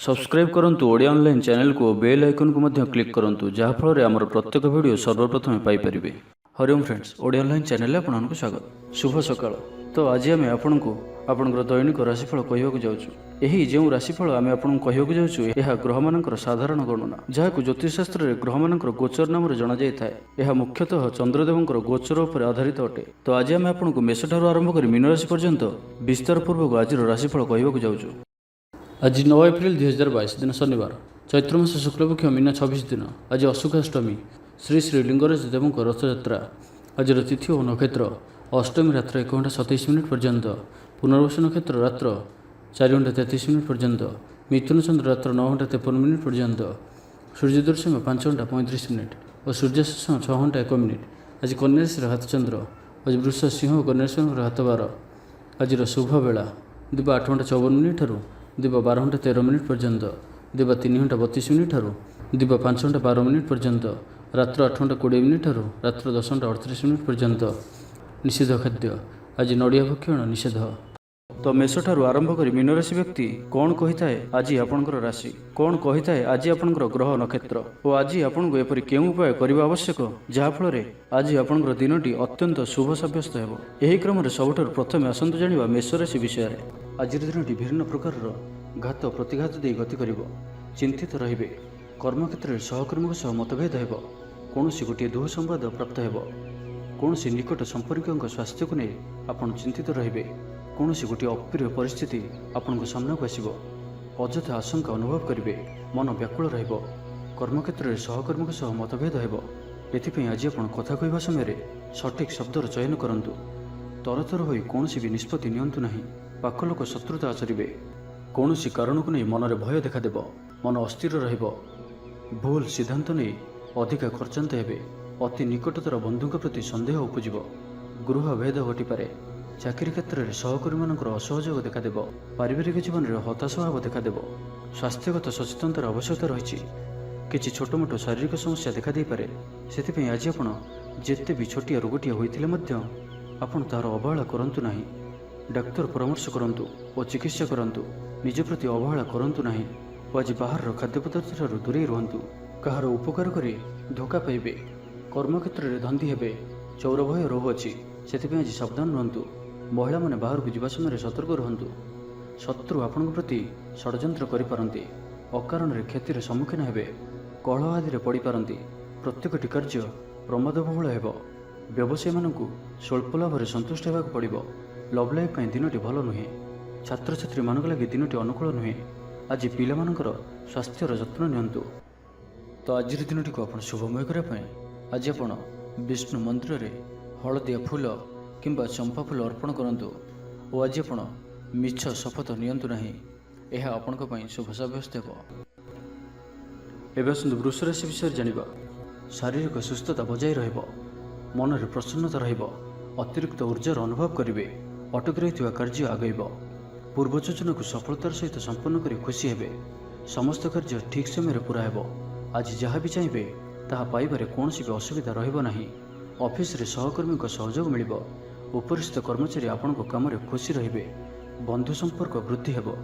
Subscribe करंतु Odia online channel को bell icon को मध्य क्लिक करंतु जहाँ फल आमर प्रत्येक वीडियो सर्वप्रथम Piper. Hariom friends, Odia online channel आपको स्वागत। शुभ सकाळ। तो आज आम आपको आपंकर दैनिक राशिफल कहवाक जाऊँ। यही जो राशिफल आम आपको कहवाक जाऊँ यह ग्रह मानकर साधारण गणना जहाँ ज्योतिषशास्त्र में ग्रह मानकर गोचर नाम जना जाए। यह मुख्यतः चंद्रदेवंकर गोचर उपर आधारित अटे। तो आज आम आपको मेष ठारू आरंभ कर मीन राशि पर्यंत विस्तार पूर्वक आज राशिफल कहवाक जाऊँ। आज 9 एप्रिल 2022 दिन शनिवार, चैत्र मास शुक्लपक्ष मीना 26 दिन। आज अशुकाष्टमी, श्री श्री लिंगराज देव रथयात्रा। आज तिथि और नक्षत्र अष्टमी रात्र 1 घंटा 27 मिनिट पर्यंत, पुनर्वस नक्षत्र रात्र 4 घंटा 33 मिनिट पर्यंत, मिथुन चंद्र रात्र 9 घंटा 53 मिनिट पर्यंत, सूर्योदय समय 5 घंटा 35 मिनिट और सूर्यास्त समय 6 घंटा 1 मिनिट। आज कन्या राशि हाथ चंद्र। आज वृष सिंह और कन्या सिंह हाथ 12। आज शुभ बेला दिवा 8 घंटा 54 मिनिट ठारू दिवा 12 घंटा 13 मिनिट पर्यंत, दिवा 3 घंटा 32 मिनिट ठारू दिवा 5 घंटा 12 मिनिट पर्यंत, रात्र 8 घंटा 20 मिनिट ठारू रात्र 10 घंटा 38 मिनिट पर्यंत। निषेध खाद्य आज नड़िया भक्षण निषेध। तो मेष ठारू आरंभ कर मीन राशि व्यक्ति कौन कही थाए आज आपणकर राशि, कौन कही थाए आज आपणकर ग्रह नक्षत्र और आज आपको एपरी केउं उपाय करबा आवश्यक जहाँफल आज आपणकर दिनटी अत्यंत शुभ सब्यस्त हेबो। एही क्रम सबुठारु प्रथमे आसंतु जानिबा मेष राशि विषय। आज दिनटी भिन्न प्रकार घात प्रतिघात दे गति करिबो। चिंतित रहिबे। कर्मक्षेत्र में सहकर्मी सह मतभेद हेबो। कौनसी गोटे दुह संवाद प्राप्त हेबो। कौनसी निकट संपर्क स्वास्थ्य को नहीं आपण चिंतित रहिबे। कौनसी गोटे अप्रिय परिस्थिति आपन सामना को आसिबो। अଯଥା आशंका अनुभव करिबे। मन व्याकुल रहिबो। कर्मक्षेत्र में सहकर्मी सह मतभेद हेबो। एथिपई आज आपण कथा कहवा समय सठिक शब्दर चयन करंतु। तरतर होई कौनसी भी निष्पत्ति नियंतु नहीं। पाख लोक शत्रुता आचरिबे। कौनसी कारण को नहीं मनरे भय देखादेव। मन अस्थिर रहिबो। भूल सिद्धांत नहीं अधिका खर्चांत हेबे। अति निकटतर बंधुओं प्रति संदेह उपजिब। गृह भेद घटिपारे। चाकरी क्षेत्र में सहकर्मी मानकर असहयोग देखादेव। पारिवारिक जीवन में हताश भाव देखादेव। स्वास्थ्यगत सचेतनतार आवश्यकता रही। किछि छोट मोट शारीरिक समस्या देखा दे पारे। सेथिपई आज आपण जेते भी छोटिया रोगटिया होइथिले मध्य आपण तार अवहेला करंतु नाही। डाक्तर परामर्श करंतु और चिकित्सा करंतु। निज प्रति अवहेला करंतु नाही। आज बाहर खाद्य पदार्थ ठारू दूरे रुहंतु। कहार उपकार करी धोखा पाइबे। कर्मक्षेत्र में धंदी हेबे। चौर भय रोग अच्छी से आज सावधान रुहंतु। महिला माने बाहर को जीवा समय सतर्क रुहंतु। शत्रु आपण प्रति षड्यंत्र करिपारंती। अकारण रे क्षतिर सम्मुखीन हेबे। कलह आदि पड़ी पारंती। प्रत्येकटी कार्य प्रमादबहुल हेबो। व्यवसायी मानकु स्वल्प लाभ संतुष्ट हेबाक पड़िबो। लव लाइफ दिनटी भल नुहे। छात्र छात्री मानक लगी दिनटी अनुकूल नुहे। आज पिला मानकर स्वास्थ्यर जत्न नियंतु। तो आज दिनटी को आप शुभमय करने आज आप विष्णु मंदिर रे हलदिया फूल किंबा चंपा फूल अर्पण करंतु और आज आप मिछ शपथ नियंतु नहीं। यह आपण शुभ सब्यस्त हेबो। एबे आसंतु वृष राशि विषय जानिबा। शारीरिक सुस्थता बजाय रहिबो। मन रे प्रसन्नता रहिबो। अतिरिक्त ऊर्जार अनुभव करिवे। अटकी रहिथिबा कार्य आगैबो। पूर्व योजना को सफलतार सहित संपन्न कर खुशी हेबे। समस्त कार्य ठीक समय पूरा हेबो। आज जहाँ भी चाहिए ताहा पाइबारे कौनसी भी असुविधा रहिबो नाही। ऑफिस रे सहकर्मी को सहयोग मिलिबो। उपरिस्थ कर्मचारी आपण को काम रे खुशी रहिबे। बंधु संपर्क वृद्धि हेबो।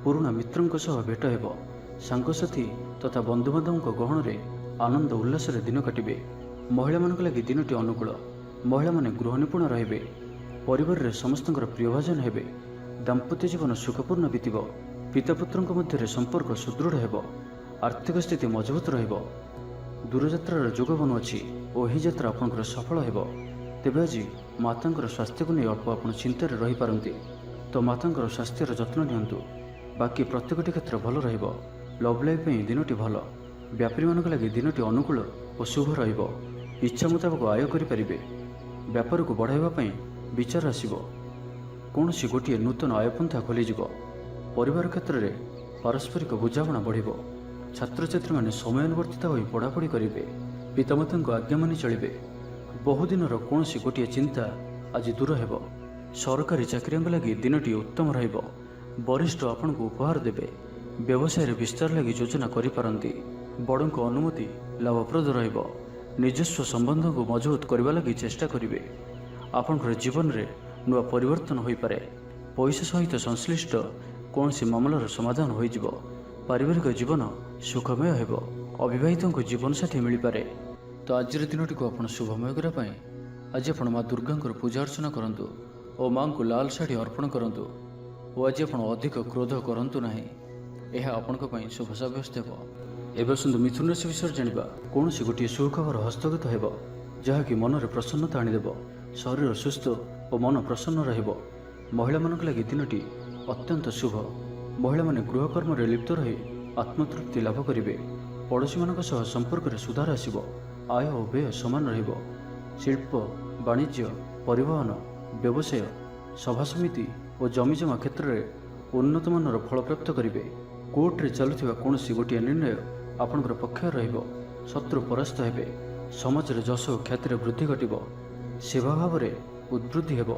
पुराना मित्रंक सह भेट हेबो। सांगसाथी तथा बंधुबांधवों गहन रे आनंद उल्लास रे दिन काटिबे। महिला मानक लगी दिनटी अनुकूल। महिला माने गृह निपुण रहिबे। परिवार रे समस्तंकर प्रियभाजन हेबे। दाम्पत्य जीवन सुखपूर्ण बीतब। पिता पुत्रंक मध्य संपर्क सुदृढ़ हेबो। आर्थिक स्थिति मजबूत रहिबो। दूरयात्रार जोग बनुअछि और यही यात्रा आपनकर सफल हेबो। तेबे आज मातांकर स्वास्थ्य को नहीं अल्प आपण चिंतार रही पारंती। तो मातांकर स्वास्थ्यर जत्न नियंतु। बाकी प्रत्येकटी क्षेत्र भल रहिबो। लव लाइफ दिनटी भल। व्यापारी मानक लगी दिनटी अनुकूल और शुभ रहिबो। इच्छा मुताबक आय करिपारिबे। व्यापार को बढ़ाइबा पई विचार आसिबो। कौनसी गोटे नूतन आयपंथा खोलीजिब। परिवार क्षेत्र में पारस्परिक बुझाणा बढ़िबो। छात्र छात्री माने समयानुवर्तित होई पढ़ापढ़ी करिवे। पितामाता को आज्ञा मानि चलिबे। बहुदिनर कौनसी गोटे चिंता आज दूर हेबो। सरकारी चाकरियांक लगी दिनटी उत्तम रहिबो। वरिष्ठ आपण को उपहार देबे। व्यवसाय रे विस्तार लगी योजना करि पारंती। बड़ों को अनुमति लाभप्रद रहिबो। निजस्व संबंध को मजबूत करबा लगी चेष्टा करिवे। आपनकर जीवन रे नुआ परिवर्तन होई पारे। पैसा सहित संश्लिष्ट कौनसी मामलार समाधान होइजिबो। ପାରିବାରିକ ଜୀବନ ସୁଖମୟ ହେବ। ଅବିବାହିତଙ୍କୁ ଜୀବନସାଥୀ ମିଳିପାରେ। ତ ଆଜିର ଦିନଟିକୁ ଆପଣ ଶୁଭମୟ କରିବା ପାଇଁ ଆଜି ଆପଣ ମା ଦୁର୍ଗାଙ୍କର ପୂଜା ଅର୍ଚ୍ଚନା କରନ୍ତୁ ଓ ମାଙ୍କୁ ଲାଲ ଶାଢ଼ୀ ଅର୍ପଣ କରନ୍ତୁ। ଓ ଆଜି ଆପଣ ଅଧିକ କ୍ରୋଧ କରନ୍ତୁ ନାହିଁ, ଏହା ଆପଣଙ୍କ ପାଇଁ ଶୁଭ ସାବ୍ୟସ୍ତ ହେବ। ଏବେ ଆସନ୍ତୁ ମିଥୁନ ରାଶି ବିଷୟରେ ଜାଣିବା। କୌଣସି ଗୋଟିଏ ସୁଖବର ହସ୍ତଗତ ହେବ, ଯାହାକି ମନରେ ପ୍ରସନ୍ନତା ଆଣିଦେବ। ଶରୀର ସୁସ୍ଥ ଓ ମନ ପ୍ରସନ୍ନ ରହିବ। ମହିଳାମାନଙ୍କ ଲାଗି ଦିନଟି ଅତ୍ୟନ୍ତ ଶୁଭ। ମହିଳାମାନେ ଗୃହକର୍ମରେ ଲିପ୍ତ ରହି ଆତ୍ମତୃପ୍ତି ଲାଭ କରିବେ। ପଡ଼ୋଶୀମାନଙ୍କ ସହ ସମ୍ପର୍କରେ ସୁଧାର ଆସିବ। ଆୟ ଓ ବ୍ୟୟ ସମାନ ରହିବ। ଶିଳ୍ପ, ବାଣିଜ୍ୟ, ପରିବହନ, ବ୍ୟବସାୟ, ସଭାସମିତି ଓ ଜମିଜମା କ୍ଷେତ୍ରରେ ଉନ୍ନତମାନର ଫଳପ୍ରାପ୍ତ କରିବେ। କୋର୍ଟରେ ଚାଲୁଥିବା କୌଣସି ଗୋଟିଏ ନିର୍ଣ୍ଣୟ ଆପଣଙ୍କର ପକ୍ଷରେ ରହିବ। ଶତ୍ରୁ ପରାସ୍ତ ହେବେ। ସମାଜରେ ଯଶ ଓ ଖ୍ୟାତିରେ ବୃଦ୍ଧି ଘଟିବ। ସେବା ଭାବରେ ଉଦ୍ବୃଦ୍ଧି ହେବ।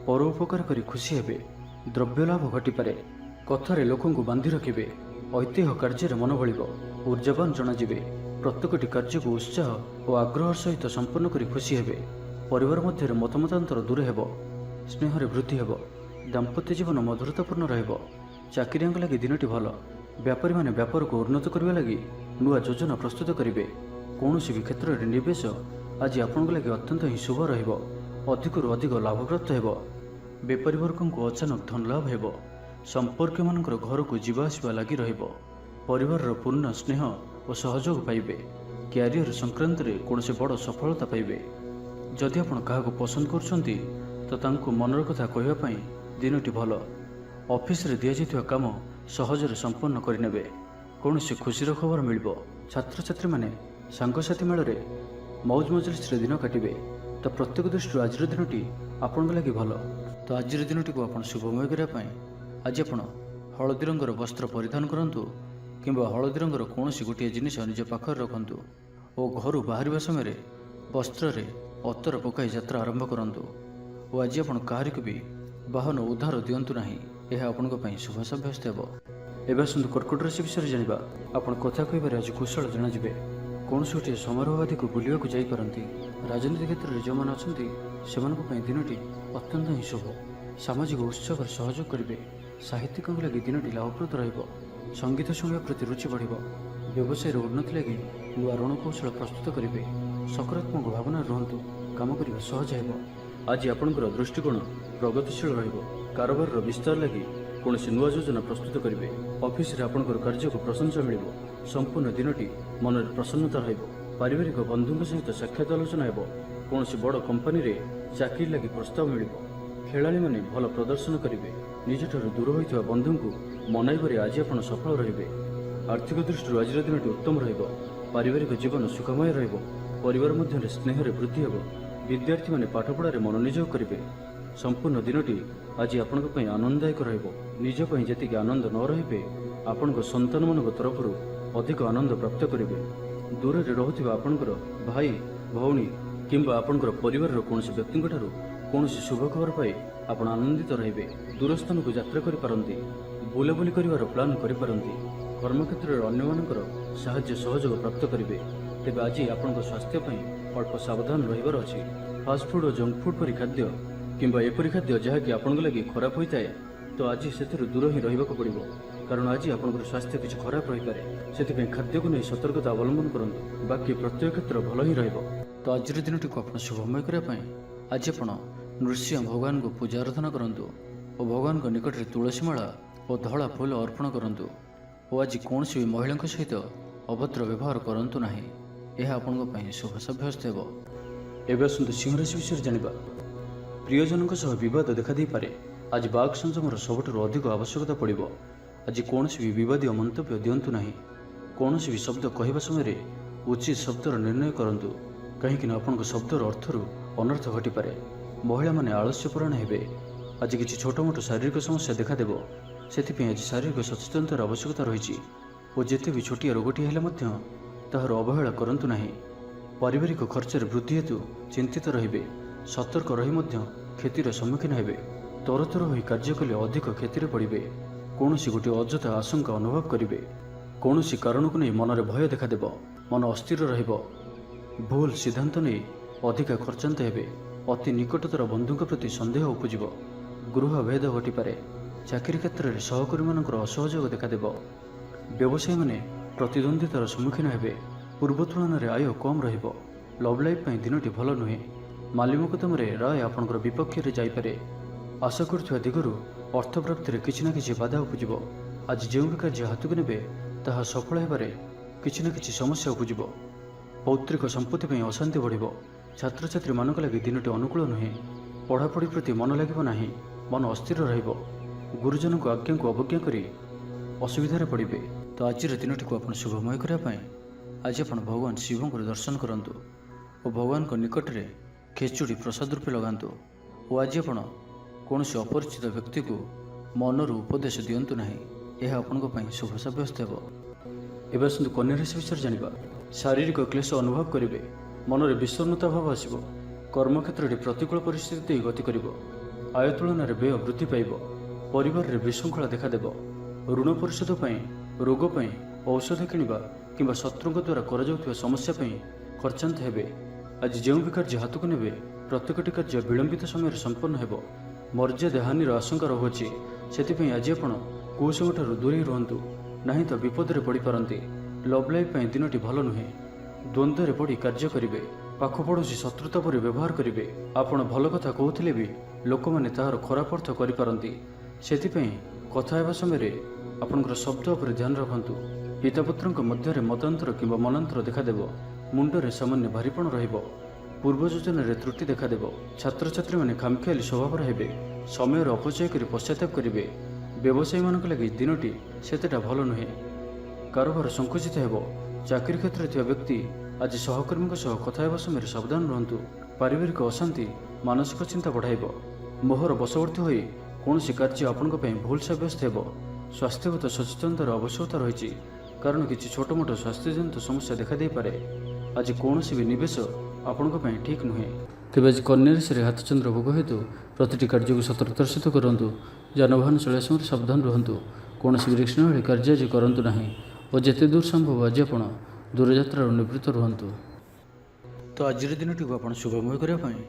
ପରୋପକାର କରି ଖୁସି ହେବେ। ଦ୍ରବ୍ୟ ଲାଭ ଘଟିପାରେ। କଥାରେ ଲୋକଙ୍କୁ ବାନ୍ଧି ରଖିବେ। ଐତିହ୍ୟ କାର୍ଯ୍ୟରେ ମନ ବଳିବ। ଉର୍ଜାବାନ ଜଣାଯିବେ। ପ୍ରତ୍ୟେକଟି କାର୍ଯ୍ୟକୁ ଉତ୍ସାହ ଓ ଆଗ୍ରହର ସହିତ ସମ୍ପନ୍ନ କରି ଖୁସି ହେବେ। ପରିବାର ମଧ୍ୟରେ ମତମତାନ୍ତର ଦୂର ହେବ। ସ୍ନେହରେ ବୃଦ୍ଧି ହେବ। ଦାମ୍ପତ୍ୟ ଜୀବନ ମଧୁରତାପୂର୍ଣ୍ଣ ରହିବ। ଚାକିରିଆଙ୍କ ଲାଗି ଦିନଟି ଭଲ। ବ୍ୟାପାରୀମାନେ ବ୍ୟାପାରକୁ ଉନ୍ନତ କରିବା ଲାଗି ନୂଆ ଯୋଜନା ପ୍ରସ୍ତୁତ କରିବେ। କୌଣସି ବି କ୍ଷେତ୍ରରେ ନିବେଶ ଆଜି ଆପଣଙ୍କ ଲାଗି ଅତ୍ୟନ୍ତ ହିଁ ଶୁଭ ରହିବ। ଅଧିକରୁ ଅଧିକ ଲାଭପ୍ରାପ୍ତ ହେବ। ବେପାରୀ ବର୍ଗଙ୍କୁ ଅଚାନକ ଧନ ଲାଭ ହେବ। ସମ୍ପର୍କୀୟମାନଙ୍କର ଘରକୁ ଯିବା ଆସିବା ଲାଗି ରହିବ। ପରିବାରର ପୂର୍ଣ୍ଣ ସ୍ନେହ ଓ ସହଯୋଗ ପାଇବେ। କ୍ୟାରିୟର ସଂକ୍ରାନ୍ତରେ କୌଣସି ବଡ଼ ସଫଳତା ପାଇବେ। ଯଦି ଆପଣ କାହାକୁ ପସନ୍ଦ କରୁଛନ୍ତି ତ ତାଙ୍କୁ ମନର କଥା କହିବା ପାଇଁ ଦିନଟି ଭଲ। ଅଫିସରେ ଦିଆଯାଇଥିବା କାମ ସହଜରେ ସମ୍ପନ୍ନ କରିନେବେ। କୌଣସି ଖୁସିର ଖବର ମିଳିବ। ଛାତ୍ରଛାତ୍ରୀମାନେ ସାଙ୍ଗସାଥି ମେଳରେ ମୌଜ ମଜଲିସରେ ଦିନ କାଟିବେ। ତ ପ୍ରତ୍ୟେକ ଦୃଷ୍ଟିରୁ ଆଜିର ଦିନଟି ଆପଣଙ୍କ ଲାଗି ଭଲ। ତ ଆଜିର ଦିନଟିକୁ ଆପଣ ଶୁଭମୟ କରିବା ପାଇଁ ଆଜି ଆପଣ ହଳଦୀ ରଙ୍ଗର ବସ୍ତ୍ର ପରିଧାନ କରନ୍ତୁ କିମ୍ବା ହଳଦୀ ରଙ୍ଗର କୌଣସି ଗୋଟିଏ ଜିନିଷ ନିଜ ପାଖରେ ରଖନ୍ତୁ ଓ ଘରୁ ବାହାରିବା ସମୟରେ ବସ୍ତ୍ରରେ ଅତର ପକାଇ ଯାତ୍ରା ଆରମ୍ଭ କରନ୍ତୁ। ଓ ଆଜି ଆପଣ କାହାରିକୁ ବି ବାହନ ଉଦ୍ଧାର ଦିଅନ୍ତୁ ନାହିଁ, ଏହା ଆପଣଙ୍କ ପାଇଁ ଶୁଭ ସାବ୍ୟସ୍ତ ହେବ। ଏବେ ଆସନ୍ତୁ କର୍କଟ ରାଶି ବିଷୟରେ ଜାଣିବା। ଆପଣ କଥା କହିବାରେ ଆଜି କୁଶଳ ଜଣାଯିବେ। କୌଣସି ଗୋଟିଏ ସମାରୋହ ଆଦିକୁ ବୁଲିବାକୁ ଯାଇପାରନ୍ତି। ରାଜନୀତି କ୍ଷେତ୍ରରେ ଯେଉଁମାନେ ଅଛନ୍ତି ସେମାନଙ୍କ ପାଇଁ ଦିନଟି ଅତ୍ୟନ୍ତ ହିଁ ଶୁଭ। ସାମାଜିକ ଉତ୍ସବରେ ସହଯୋଗ କରିବେ। ସାହିତ୍ୟିକଙ୍କ ଲାଗି ଦିନଟି ଲାଭପ୍ରଦ ରହିବ। ସଙ୍ଗୀତ ଶୁଣିବା ପ୍ରତି ରୁଚି ବଢ଼ିବ। ବ୍ୟବସାୟର ଉନ୍ନତି ଲାଗି ନୂଆ ରଣକୌଶଳ ପ୍ରସ୍ତୁତ କରିବେ। ସକାରାତ୍ମକ ଭାବନାରେ ରୁହନ୍ତୁ। କାମ କରିବା ସହଜ ହେବ। ଆଜି ଆପଣଙ୍କର ଦୃଷ୍ଟିକୋଣ ପ୍ରଗତିଶୀଳ ରହିବ। କାରବାରର ବିସ୍ତାର ଲାଗି କୌଣସି ନୂଆ ଯୋଜନା ପ୍ରସ୍ତୁତ କରିବେ। ଅଫିସରେ ଆପଣଙ୍କର କାର୍ଯ୍ୟକୁ ପ୍ରଶଂସା ମିଳିବ। ସମ୍ପୂର୍ଣ୍ଣ ଦିନଟି ମନରେ ପ୍ରସନ୍ନତା ରହିବ। ପାରିବାରିକ ବନ୍ଧୁଙ୍କ ସହିତ ସାକ୍ଷାତ ଆଲୋଚନା ହେବ। କୌଣସି ବଡ଼ କମ୍ପାନୀରେ ଚାକିରି ଲାଗି ପ୍ରସ୍ତାବ ମିଳିବ। ଖେଳାଳିମାନେ ଭଲ ପ୍ରଦର୍ଶନ କରିବେ। ନିଜଠାରୁ ଦୂର ହୋଇଥିବା ବନ୍ଧୁଙ୍କୁ ମନାଇବାରେ ଆଜି ଆପଣ ସଫଳ ରହିବେ। ଆର୍ଥିକ ଦୃଷ୍ଟିରୁ ଆଜିର ଦିନଟି ଉତ୍ତମ ରହିବ। ପାରିବାରିକ ଜୀବନ ସୁଖମୟ ରହିବ। ପରିବାର ମଧ୍ୟରେ ସ୍ନେହରେ ବୃଦ୍ଧି ହେବ। ବିଦ୍ୟାର୍ଥୀମାନେ ପାଠପଢ଼ାରେ ମନୋନିଯୋଗ କରିବେ। ସମ୍ପୂର୍ଣ୍ଣ ଦିନଟି ଆଜି ଆପଣଙ୍କ ପାଇଁ ଆନନ୍ଦଦାୟକ ରହିବ। ନିଜ ପାଇଁ ଯେତିକି ଆନନ୍ଦ ନ ରହିବେ, ଆପଣଙ୍କ ସନ୍ତାନମାନଙ୍କ ତରଫରୁ ଅଧିକ ଆନନ୍ଦ ପ୍ରାପ୍ତ କରିବେ। ଦୂରରେ ରହୁଥିବା ଆପଣଙ୍କର ଭାଇ, ଭଉଣୀ କିମ୍ବା ଆପଣଙ୍କର ପରିବାରର କୌଣସି ବ୍ୟକ୍ତିଙ୍କଠାରୁ କୌଣସି ଶୁଭ ଖବର ପାଇ ଆପଣ ଆନନ୍ଦିତ ରହିବେ। ଦୂରସ୍ଥାନକୁ ଯାତ୍ରା କରିପାରନ୍ତି। ବୁଲାବୁଲି କରିବାର ପ୍ଲାନ୍ କରିପାରନ୍ତି। କର୍ମକ୍ଷେତ୍ରରେ ଅନ୍ୟମାନଙ୍କର ସାହାଯ୍ୟ ସହଯୋଗ ପ୍ରାପ୍ତ କରିବେ। ତେବେ ଆଜି ଆପଣଙ୍କ ସ୍ୱାସ୍ଥ୍ୟ ପାଇଁ ଅଳ୍ପ ସାବଧାନ ରହିବାର ଅଛି। ଫାଷ୍ଟଫୁଡ୍ ଓ ଜଙ୍କ ଫୁଡ୍ ପରି ଖାଦ୍ୟ କିମ୍ବା ଏପରି ଖାଦ୍ୟ ଯାହାକି ଆପଣଙ୍କ ଲାଗି ଖରାପ ହୋଇଥାଏ, ତ ଆଜି ସେଥିରୁ ଦୂର ହିଁ ରହିବାକୁ ପଡ଼ିବ। କାରଣ ଆଜି ଆପଣଙ୍କର ସ୍ୱାସ୍ଥ୍ୟ କିଛି ଖରାପ ରହିପାରେ। ସେଥିପାଇଁ ଖାଦ୍ୟକୁ ନେଇ ସତର୍କତା ଅବଲମ୍ବନ କରନ୍ତୁ। ବାକି ପ୍ରତ୍ୟେକ କ୍ଷେତ୍ର ଭଲ ହିଁ ରହିବ। ତ ଆଜିର ଦିନଟିକୁ ଆପଣ ଶୁଭମୟ କରିବା ପାଇଁ ଆଜି ଆପଣ ନୃସିଂହ ଭଗବାନଙ୍କୁ ପୂଜା ଆରାଧନା କରନ୍ତୁ ଓ ଭଗବାନଙ୍କ ନିକଟରେ ତୁଳସୀ ମାଳା ଓ ଧଳା ଫୁଲ ଅର୍ପଣ କରନ୍ତୁ। ଓ ଆଜି କୌଣସି ବି ମହିଳାଙ୍କ ସହିତ ଅଭଦ୍ର ବ୍ୟବହାର କରନ୍ତୁ ନାହିଁ, ଏହା ଆପଣଙ୍କ ପାଇଁ ଶୁଭ ସାବ୍ୟସ୍ତ ହେବ। ଏବେ ଆସନ୍ତୁ ସିଂହ ରାଶି ବିଷୟରେ ଜାଣିବା। ପ୍ରିୟଜନଙ୍କ ସହ ବିବାଦ ଦେଖାଦେଇପାରେ। ଆଜି ବାକ୍ ସଂଯମର ସବୁଠାରୁ ଅଧିକ ଆବଶ୍ୟକତା ପଡ଼ିବ। ଆଜି କୌଣସି ବି ବିବାଦୀୟ ମନ୍ତବ୍ୟ ଦିଅନ୍ତୁ ନାହିଁ। କୌଣସି ବି ଶବ୍ଦ କହିବା ସମୟରେ ଉଚିତ ଶବ୍ଦର ନିର୍ଣ୍ଣୟ କରନ୍ତୁ, କାହିଁକିନା ଆପଣଙ୍କ ଶବ୍ଦର ଅର୍ଥରୁ ଅନର୍ଥ ଘଟିପାରେ। ମହିଳାମାନେ ଆଳସ୍ୟପରାୟଣ ହେବେ। ଆଜି କିଛି ଛୋଟମୋଟ ଶାରୀରିକ ସମସ୍ୟା ଦେଖାଦେବ। ସେଥିପାଇଁ ଆଜି ଶାରୀରିକ ସଚେତନତାର ଆବଶ୍ୟକତା ରହିଛି ଓ ଯେତେ ବି ଛୋଟିଆ ରୋଗଟିଏ ହେଲେ ମଧ୍ୟ ତାହାର ଅବହେଳା କରନ୍ତୁ ନାହିଁ। ପାରିବାରିକ ଖର୍ଚ୍ଚରେ ବୃଦ୍ଧି ହେତୁ ଚିନ୍ତିତ ରହିବେ। ସତର୍କ ରହି ମଧ୍ୟ କ୍ଷତିର ସମ୍ମୁଖୀନ ହେବେ। ତରତର ହୋଇ କାର୍ଯ୍ୟ କଲେ ଅଧିକ କ୍ଷତିରେ ପଡ଼ିବେ। କୌଣସି ଗୋଟିଏ ଅଯଥା ଆଶଙ୍କା ଅନୁଭବ କରିବେ। କୌଣସି କାରଣକୁ ନେଇ ମନରେ ଭୟ ଦେଖାଦେବ। ମନ ଅସ୍ଥିର ରହିବ। ଭୁଲ ସିଦ୍ଧାନ୍ତ ନେଇ ଅଧିକା ଖର୍ଚ୍ଚାନ୍ତ ହେବେ। ଅତି ନିକଟତର ବନ୍ଧୁଙ୍କ ପ୍ରତି ସନ୍ଦେହ ଉପୁଜିବ। ଗୃହ ଭେଦ ଘଟିପାରେ। ଚାକିରି କ୍ଷେତ୍ରରେ ସହକର୍ମୀମାନଙ୍କର ଅସହଯୋଗ ଦେଖାଦେବ। ବ୍ୟବସାୟୀମାନେ ପ୍ରତିଦ୍ୱନ୍ଦ୍ୱିତାର ସମ୍ମୁଖୀନ ହେବେ। ପୂର୍ବ ତୁଳନାରେ ଆୟ କମ୍ ରହିବ। ଲଭ୍ ଲାଇଫ୍ ପାଇଁ ଦିନଟି ଭଲ ନୁହେଁ। ମାଲି ମକଦ୍ଦମାରେ ରାୟ ଆପଣଙ୍କର ବିପକ୍ଷରେ ଯାଇପାରେ। ଆଶା କରୁଥିବା ଦିଗରୁ ଅର୍ଥପ୍ରାପ୍ତିରେ କିଛି ନା କିଛି ବାଧା ଉପୁଜିବ। ଆଜି ଯେଉଁ ବି କାର୍ଯ୍ୟ ହାତକୁ ନେବେ ତାହା ସଫଳ ହେବାରେ କିଛି ନା କିଛି ସମସ୍ୟା ଉପୁଜିବ। ପୌତ୍ରିକ ସମ୍ପତ୍ତି ପାଇଁ ଅଶାନ୍ତି ବଢ଼ିବ। ଛାତ୍ରଛାତ୍ରୀମାନଙ୍କ ଲାଗି ଦିନଟି ଅନୁକୂଳ ନୁହେଁ। ପଢ଼ାପଢ଼ି ପ୍ରତି ମନ ଲାଗିବ ନାହିଁ। ମନ ଅସ୍ଥିର ରହିବ। ଗୁରୁଜନଙ୍କ ଆଜ୍ଞାକୁ ଅବଜ୍ଞା କରି ଅସୁବିଧାରେ ପଡ଼ିବେ। ତ ଆଜିର ଦିନଟିକୁ ଆପଣ ଶୁଭମୟ କରିବା ପାଇଁ ଆଜି ଆପଣ ଭଗବାନ ଶିବଙ୍କର ଦର୍ଶନ କରନ୍ତୁ ଓ ଭଗବାନଙ୍କ ନିକଟରେ ଖେଚୁଡ଼ି ପ୍ରସାଦ ରୂପେ ଲଗାନ୍ତୁ। ଓ ଆଜି ଆପଣ କୌଣସି ଅପରିଚିତ ବ୍ୟକ୍ତିକୁ ମନରୁ ଉପଦେଶ ଦିଅନ୍ତୁ ନାହିଁ। ଏହା ଆପଣଙ୍କ ପାଇଁ ଶୁଭ ସାବ୍ୟସ୍ତ ହେବ। ଏବେ ଆସନ୍ତୁ କନ୍ୟା ରାଶି ବିଷୟରେ ଜାଣିବା। ଶାରୀରିକ କ୍ଲେଶ ଅନୁଭବ କରିବେ। ମନରେ ବିଷର୍ଣ୍ଣତା ଭାବ ଆସିବ। କର୍ମକ୍ଷେତ୍ରରେ ପ୍ରତିକୂଳ ପରିସ୍ଥିତି ଦେଇ ଗତି କରିବ। ଆୟ ତୁଳନାରେ ବ୍ୟୟ ବୃଦ୍ଧି ପାଇବ। ପରିବାରରେ ବିଶୃଙ୍ଖଳା ଦେଖାଦେବ। ଋଣ ପରିଶୋଧ ପାଇଁ, ରୋଗ ପାଇଁ ଔଷଧ କିଣିବା କିମ୍ବା ଶତ୍ରୁଙ୍କ ଦ୍ୱାରା କରାଯାଉଥିବା ସମସ୍ୟା ପାଇଁ ଖର୍ଚ୍ଚାନ୍ତ ହେବେ। ଆଜି ଯେଉଁ ବି କାର୍ଯ୍ୟ ହାତକୁ ନେବେ ପ୍ରତ୍ୟେକଟି କାର୍ଯ୍ୟ ବିଳମ୍ବିତ ସମୟରେ ସମ୍ପନ୍ନ ହେବ। ମର୍ଯ୍ୟାଦା ହାନିର ଆଶଙ୍କା ରହୁଅଛି। ସେଥିପାଇଁ ଆଜି ଆପଣ କୁସଙ୍ଗଠାରୁ ଦୂରେଇ ରୁହନ୍ତୁ, ନାହିଁ ତ ବିପଦରେ ପଡ଼ିପାରନ୍ତି। ଲଭ୍ ଲାଇଫ୍ ପାଇଁ ଦିନଟି ଭଲ ନୁହେଁ। ଦ୍ୱନ୍ଦ୍ୱରେ ପଡ଼ି କାର୍ଯ୍ୟ କରିବେ। ପାଖ ପଡ଼ୋଶୀ ଶତ୍ରୁତା ପରି ବ୍ୟବହାର କରିବେ। ଆପଣ ଭଲ କଥା କହୁଥିଲେ ବି ଲୋକମାନେ ତାହାର ଖରାପ ଅର୍ଥ କରିପାରନ୍ତି। ସେଥିପାଇଁ କଥା ହେବା ସମୟରେ ଆପଣଙ୍କର ଶବ୍ଦ ଉପରେ ଧ୍ୟାନ ରଖନ୍ତୁ। ପିତାପୁତ୍ରଙ୍କ ମଧ୍ୟରେ ମତାନ୍ତର କିମ୍ବା ମନାନ୍ତର ଦେଖାଦେବ। ମୁଣ୍ଡରେ ସାମାନ୍ୟ ଭାରିପଣ ରହିବ। ପୂର୍ବ ଯୋଜନାରେ ତ୍ରୁଟି ଦେଖାଦେବ। ଛାତ୍ରଛାତ୍ରୀମାନେ ଖାମଖିଆଲି ସ୍ୱଭାବର ହେବେ। ସମୟର ଅପଚୟ କରି ପଶ୍ଚାତାପ କରିବେ। ବ୍ୟବସାୟୀମାନଙ୍କ ଲାଗି ଦିନଟି ସେତେଟା ଭଲ ନୁହେଁ। କାରବାର ସଂକୁଚିତ ହେବ। ଚାକିରି କ୍ଷେତ୍ରରେ ଥିବା ବ୍ୟକ୍ତି ଆଜି ସହକର୍ମୀଙ୍କ ସହ କଥା ହେବା ସମୟରେ ସାବଧାନ ରୁହନ୍ତୁ। ପାରିବାରିକ ଅଶାନ୍ତି ମାନସିକ ଚିନ୍ତା ବଢ଼ାଇବ। ମୋହର ବଶବର୍ତ୍ତୀ ହୋଇ କୌଣସି କାର୍ଯ୍ୟ ଆପଣଙ୍କ ପାଇଁ ଭୁଲ ସାବ୍ୟସ୍ତ ହେବ। ସ୍ୱାସ୍ଥ୍ୟଗତ ସଚେତନତାର ଆବଶ୍ୟକତା ରହିଛି, କାରଣ କିଛି ଛୋଟମୋଟ ସ୍ୱାସ୍ଥ୍ୟଜନିତ ସମସ୍ୟା ଦେଖାଦେଇପାରେ। ଆଜି କୌଣସି ବି ନିବେଶ ଆପଣଙ୍କ ପାଇଁ ଠିକ୍ ନୁହେଁ। ତେବେ ଆଜି କନ୍ୟା ରାଶିରେ ହାତଚନ୍ଦ୍ର ଭୋଗ ହେତୁ ପ୍ରତିଟି କାର୍ଯ୍ୟକୁ ସତର୍କତାର ସହିତ କରନ୍ତୁ। ଯାନବାହନ ଚଳାଇବା ସମୟରେ ସାବଧାନ ରୁହନ୍ତୁ। କୌଣସି ବିରକ୍ଷଣ ଭଳି କାର୍ଯ୍ୟ ଆଜି କରନ୍ତୁ ନାହିଁ ଓ ଯେତେ ଦୂର ସମ୍ଭବ ଆଜି ଆପଣ ଦୂରଯାତ୍ରାରୁ ନିବୃତ୍ତ ରୁହନ୍ତୁ। ତ ଆଜିର ଦିନଟିକୁ ଆପଣ ଶୁଭମୟ କରିବା ପାଇଁ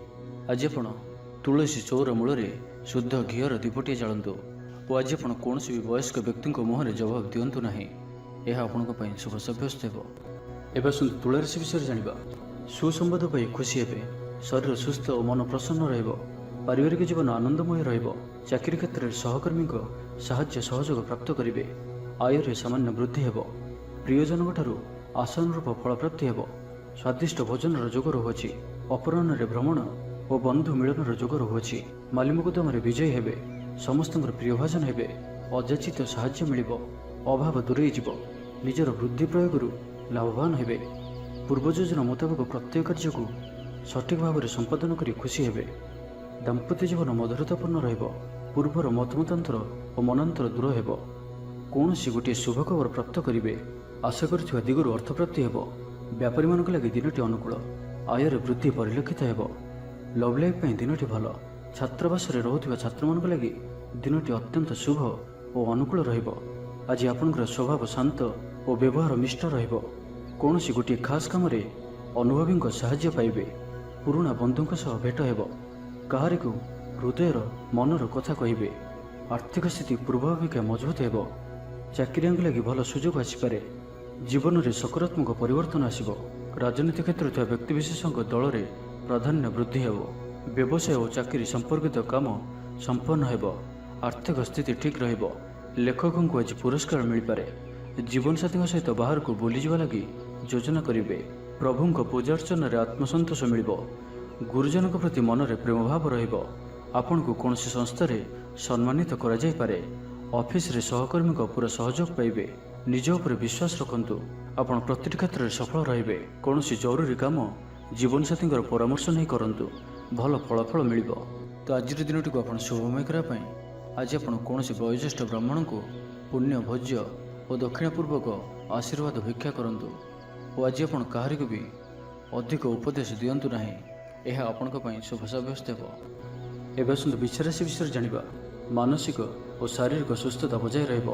ଆଜି ଆପଣ ତୁଳସୀ ଚଉର ମୂଳରେ ଶୁଦ୍ଧ ଘିଅର ଦୀପଟିଏ ଜାଳନ୍ତୁ ଓ ଆଜି ଆପଣ କୌଣସି ବି ବୟସ୍କ ବ୍ୟକ୍ତିଙ୍କ ମୁହଁରେ ଜବାବ ଦିଅନ୍ତୁ ନାହିଁ। ଏହା ଆପଣଙ୍କ ପାଇଁ ଶୁଭ ସାବ୍ୟସ୍ତ ହେବ। ଏବେ ଆସନ୍ତୁ ତୁଳା ରାଶି ବିଷୟରେ ଜାଣିବା। ସୁସମ୍ବାଦ ପାଇ ଖୁସି ହେବେ। ଶରୀର ସୁସ୍ଥ ଓ ମନ ପ୍ରସନ୍ନ ରହିବ। ପାରିବାରିକ ଜୀବନ ଆନନ୍ଦମୟ ରହିବ। ଚାକିରି କ୍ଷେତ୍ରରେ ସହକର୍ମୀଙ୍କ ସାହାଯ୍ୟ ସହଯୋଗ ପ୍ରାପ୍ତ କରିବେ। ଆୟରେ ସାମାନ୍ୟ ବୃଦ୍ଧି ହେବ। ପ୍ରିୟଜନଙ୍କଠାରୁ ଆଶାନୁରୂପ ଫଳପ୍ରାପ୍ତି ହେବ। ସ୍ୱାଦିଷ୍ଟ ଭୋଜନର ଯୋଗ ରହୁଅଛି। ଅପରାହ୍ନରେ ଭ୍ରମଣ ଓ ବନ୍ଧୁ ମିଳନର ଯୋଗ ରହୁଅଛି। ମାଲି ମକଦ୍ଦମାରେ ବିଜୟୀ ହେବେ। ସମସ୍ତଙ୍କର ପ୍ରିୟଭାଜନ ହେବେ। ଅଯାଚିତ ସାହାଯ୍ୟ ମିଳିବ। ଅଭାବ ଦୂରେଇ ଯିବ। ନିଜର ବୁଦ୍ଧି ପ୍ରୟୋଗରୁ ଲାଭବାନ ହେବେ। ପୂର୍ବ ଯୋଜନା ମୁତାବକ ପ୍ରତ୍ୟେକ କାର୍ଯ୍ୟକୁ ସଠିକ୍ ଭାବରେ ସମ୍ପାଦନ କରି ଖୁସି ହେବେ। ଦାମ୍ପତ୍ୟ ଜୀବନ ମଧୁରତାପୂର୍ଣ୍ଣ ରହିବ। ପୂର୍ବର ମତମତାନ୍ତର ଓ ମନାନ୍ତର ଦୂର ହେବ। କୌଣସି ଗୋଟିଏ ଶୁଭ ଖବର ପ୍ରାପ୍ତ କରିବେ। ଆଶା କରୁଥିବା ଦିଗରୁ ଅର୍ଥପ୍ରାପ୍ତି ହେବ। ବ୍ୟାପାରୀମାନଙ୍କ ଲାଗି ଦିନଟି ଅନୁକୂଳ। ଆୟରେ ବୃଦ୍ଧି ପରିଲକ୍ଷିତ ହେବ। ଲଭ୍ ଲାଇଫ୍ ପାଇଁ ଦିନଟି ଭଲ। ଛାତ୍ରାବାସରେ ରହୁଥିବା ଛାତ୍ରମାନଙ୍କ ଲାଗି ଦିନଟି ଅତ୍ୟନ୍ତ ଶୁଭ ଓ ଅନୁକୂଳ ରହିବ। ଆଜି ଆପଣଙ୍କର ସ୍ୱଭାବ ଶାନ୍ତ ଓ ବ୍ୟବହାର ମିଷ୍ଟ ରହିବ। କୌଣସି ଗୋଟିଏ ଖାସ୍ କାମରେ ଅନୁଭବୀଙ୍କ ସାହାଯ୍ୟ ପାଇବେ। ପୁରୁଣା ବନ୍ଧୁଙ୍କ ସହ ଭେଟ ହେବ। କାହାରିକୁ ହୃଦୟର ମନର କଥା କହିବେ। ଆର୍ଥିକ ସ୍ଥିତି ପୂର୍ବ ଅପେକ୍ଷା ମଜବୁତ ହେବ। ଚାକିରିଆଙ୍କ ଲାଗି ଭଲ ସୁଯୋଗ ଆସିପାରେ। ଜୀବନରେ ସକାରାତ୍ମକ ପରିବର୍ତ୍ତନ ଆସିବ। ରାଜନୀତି କ୍ଷେତ୍ରରେ ଥିବା ବ୍ୟକ୍ତିବିଶେଷଙ୍କ ଦଳରେ ପ୍ରାଧାନ୍ୟ ବୃଦ୍ଧି ହେବ। ବ୍ୟବସାୟ ଓ ଚାକିରି ସମ୍ପର୍କିତ କାମ ସମ୍ପନ୍ନ ହେବ। ଆର୍ଥିକ ସ୍ଥିତି ଠିକ୍ ରହିବ। ଲେଖକଙ୍କୁ ଆଜି ପୁରସ୍କାର ମିଳିପାରେ। ଜୀବନସାଥୀଙ୍କ ସହିତ ବାହାରକୁ ବୁଲିଯିବା ଲାଗି ଯୋଜନା କରିବେ। ପ୍ରଭୁଙ୍କ ପୂଜାର୍ଚ୍ଚନାରେ ଆତ୍ମସନ୍ତୋଷ ମିଳିବ। ଗୁରୁଜନଙ୍କ ପ୍ରତି ମନରେ ପ୍ରେମଭାବ ରହିବ। ଆପଣଙ୍କୁ କୌଣସି ସଂସ୍ଥାରେ ସମ୍ମାନିତ କରାଯାଇପାରେ। ଅଫିସରେ ସହକର୍ମୀଙ୍କ ପୁରା ସହଯୋଗ ପାଇବେ। ନିଜ ଉପରେ ବିଶ୍ୱାସ ରଖନ୍ତୁ। ଆପଣ ପ୍ରତିଟି କ୍ଷେତ୍ରରେ ସଫଳ ରହିବେ। କୌଣସି ଜରୁରୀ କାମ ଜୀବନସାଥୀଙ୍କର ପରାମର୍ଶ ନେଇ କରନ୍ତୁ। ଭଲ ଫଳାଫଳ ମିଳିବ। ତ ଆଜିର ଦିନଟିକୁ ଆପଣ ଶୁଭମୟ କରିବା ପାଇଁ ଆଜି ଆପଣ କୌଣସି ବୟୋଜ୍ୟେଷ୍ଠ ବ୍ରାହ୍ମଣଙ୍କୁ ପୁଣ୍ୟ ଭୋଜ୍ୟ ଓ ଦକ୍ଷିଣାପୂର୍ବକ ଆଶୀର୍ବାଦ ଭିକ୍ଷା କରନ୍ତୁ ଓ ଆଜି ଆପଣ କାହାରିକୁ ବି ଅଧିକ ଉପଦେଶ ଦିଅନ୍ତୁ ନାହିଁ। ଏହା ଆପଣଙ୍କ ପାଇଁ ଶୁଭ ସାବ୍ୟସ୍ତ ହେବ। ଏବେ ଆସନ୍ତୁ ବୃଷ ରାଶି ବିଷୟରେ ଜାଣିବା। ମାନସିକ ଓ ଶାରୀରିକ ସୁସ୍ଥତା ବଜାୟ ରହିବ।